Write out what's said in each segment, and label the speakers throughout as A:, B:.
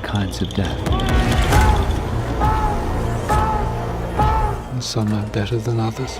A: kinds of death. Some are better than others.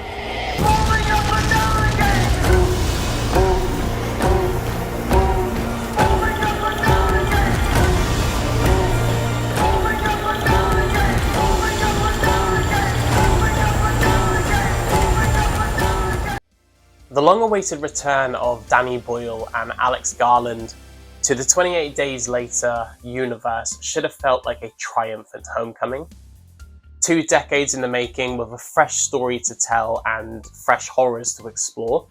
B: The long-awaited return of Danny Boyle and Alex Garland to the 28 Days Later universe should have felt like a triumphant homecoming. 2 decades in the making with a fresh story to tell and fresh horrors to explore.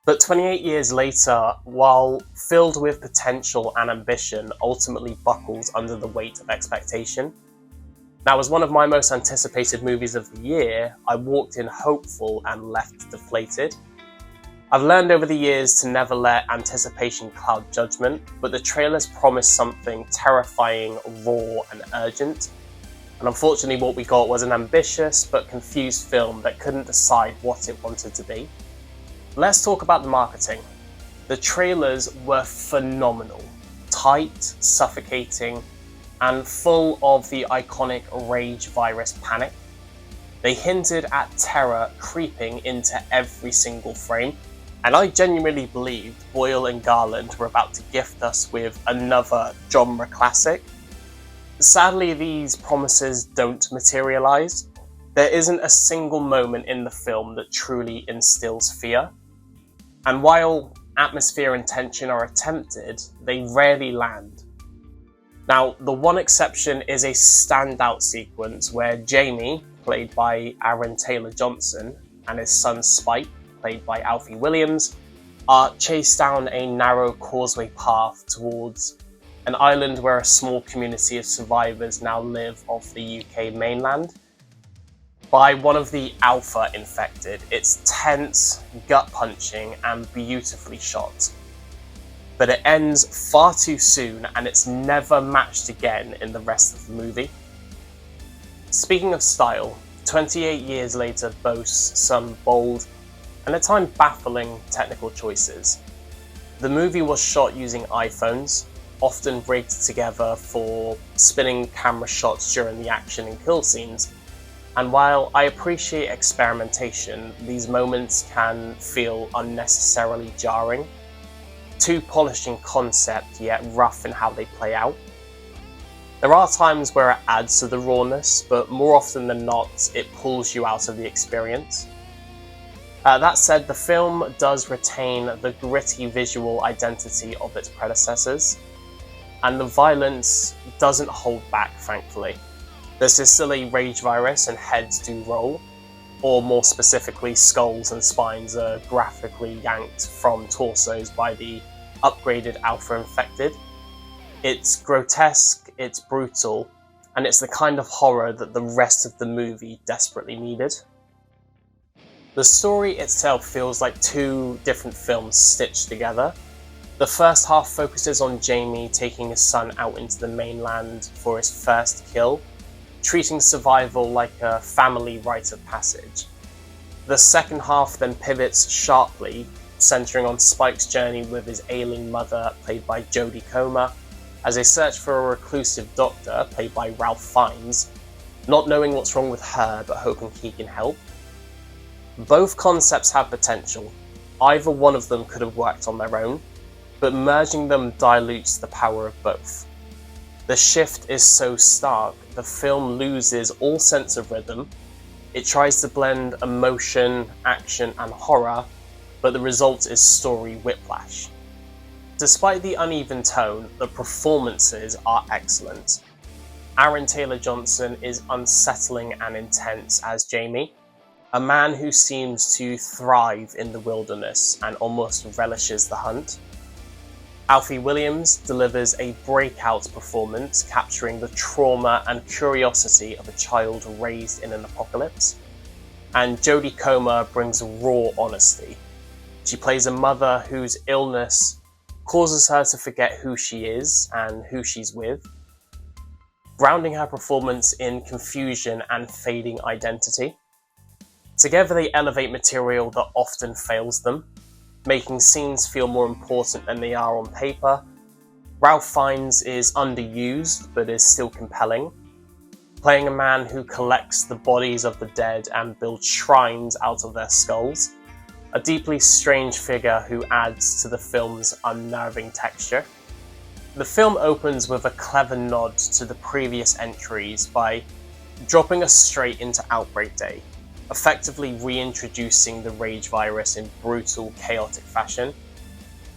B: But 28 years later, while filled with potential and ambition, ultimately buckles under the weight of expectation. Now, as one of my most anticipated movies of the year, I walked in hopeful and left deflated. I've learned over the years to never let anticipation cloud judgment, but the trailers promised something terrifying, raw and urgent. And unfortunately what we got was an ambitious but confused film that couldn't decide what it wanted to be. Let's talk about the marketing. The trailers were phenomenal, tight, suffocating, and full of the iconic rage virus panic. They hinted at terror creeping into every single frame. And I genuinely believed Boyle and Garland were about to gift us with another genre classic. Sadly, these promises don't materialise. There isn't a single moment in the film that truly instills fear. And while atmosphere and tension are attempted, they rarely land. Now, the one exception is a standout sequence where Jamie, played by Aaron Taylor-Johnson, and his son Spike, played by Alfie Williams, are chased down a narrow causeway path towards an island where a small community of survivors now live off the UK mainland, by one of the Alpha infected. It's tense, gut-punching, and beautifully shot. But it ends far too soon, and it's never matched again in the rest of the movie. Speaking of style, 28 Years Later boasts some bold and at times baffling technical choices. The movie was shot using iPhones, often rigged together for spinning camera shots during the action and kill scenes, and while I appreciate experimentation, these moments can feel unnecessarily jarring. Too polished in concept, yet rough in how they play out. There are times where it adds to the rawness, but more often than not, it pulls you out of the experience. That said, the film does retain the gritty visual identity of its predecessors, and the violence doesn't hold back, thankfully. There's still a rage virus and heads do roll, or more specifically, skulls and spines are graphically yanked from torsos by the upgraded Alpha infected. It's grotesque, it's brutal, and it's the kind of horror that the rest of the movie desperately needed. The story itself feels like 2 different films stitched together. The first half focuses on Jamie taking his son out into the mainland for his first kill, treating survival like a family rite of passage. The second half then pivots sharply, centering on Spike's journey with his ailing mother, played by Jodie Comer, as they search for a reclusive doctor, played by Ralph Fiennes, not knowing what's wrong with her but hoping he can help. Both concepts have potential. Either one of them could have worked on their own, but merging them dilutes the power of both. The shift is so stark, the film loses all sense of rhythm. It tries to blend emotion, action, and horror, but the result is story whiplash. Despite the uneven tone, the performances are excellent. Aaron Taylor-Johnson is unsettling and intense as Jamie, a man who seems to thrive in the wilderness and almost relishes the hunt. Alfie Williams delivers a breakout performance, capturing the trauma and curiosity of a child raised in an apocalypse. And Jodie Comer brings raw honesty. She plays a mother whose illness causes her to forget who she is and who she's with, grounding her performance in confusion and fading identity. Together they elevate material that often fails them, making scenes feel more important than they are on paper, Ralph Fiennes is underused, but is still compelling, playing a man who collects the bodies of the dead and builds shrines out of their skulls, a deeply strange figure who adds to the film's unnerving texture. The film opens with a clever nod to the previous entries by dropping us straight into Outbreak Day, effectively reintroducing the rage virus in brutal, chaotic fashion.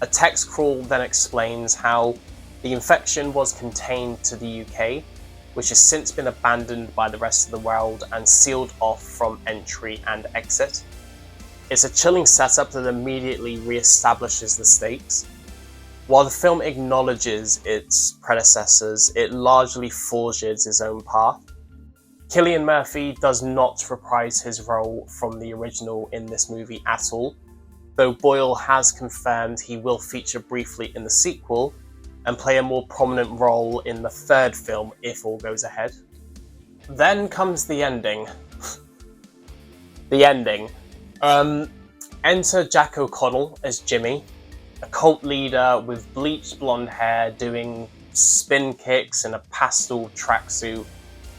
B: A text crawl then explains how the infection was contained to the UK, which has since been abandoned by the rest of the world and sealed off from entry and exit. It's a chilling setup that immediately re-establishes the stakes. While the film acknowledges its predecessors, it largely forges its own path. Cillian Murphy does not reprise his role from the original in this movie at all, though Boyle has confirmed he will feature briefly in the sequel and play a more prominent role in the third film if all goes ahead. Then comes the ending. The ending. Enter Jack O'Connell as Jimmy, a cult leader with bleached blonde hair doing spin kicks in a pastel tracksuit,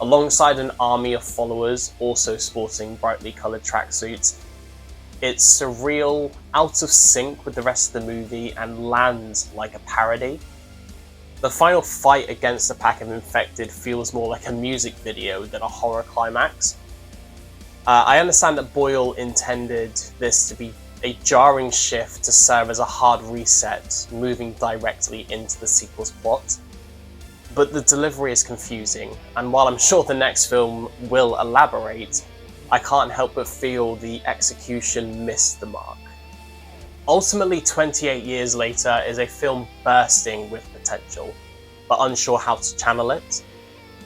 B: alongside an army of followers also sporting brightly coloured tracksuits. It's surreal, out of sync with the rest of the movie, and lands like a parody. The final fight against the pack of infected feels more like a music video than a horror climax. I understand that Boyle intended this to be a jarring shift to serve as a hard reset, moving directly into the sequel's plot. But the delivery is confusing, and while I'm sure the next film will elaborate, I can't help but feel the execution missed the mark. Ultimately, 28 Years Later is a film bursting with potential, but unsure how to channel it.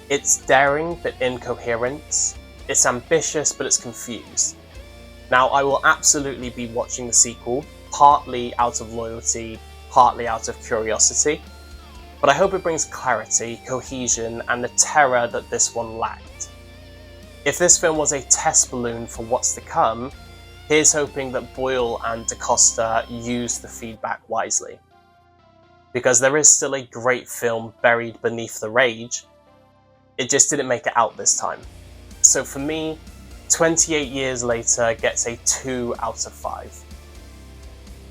B: It's daring but incoherent. It's ambitious, but it's confused. Now, I will absolutely be watching the sequel, partly out of loyalty, partly out of curiosity, but I hope it brings clarity, cohesion, and the terror that this one lacked. If this film was a test balloon for what's to come, here's hoping that Boyle and DaCosta use the feedback wisely. Because there is still a great film buried beneath the rage, it just didn't make it out this time. So for me, 28 Years Later gets a 2 out of 5.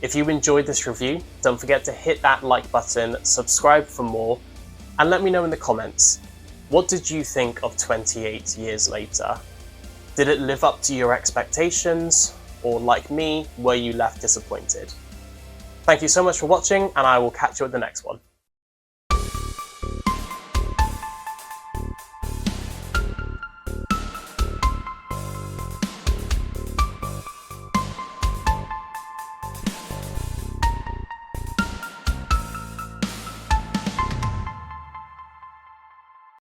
B: If you enjoyed this review, don't forget to hit that like button, subscribe for more, and let me know in the comments, what did you think of 28 Years Later? Did it live up to your expectations, or like me, were you left disappointed? Thank you so much for watching, and I will catch you at the next one.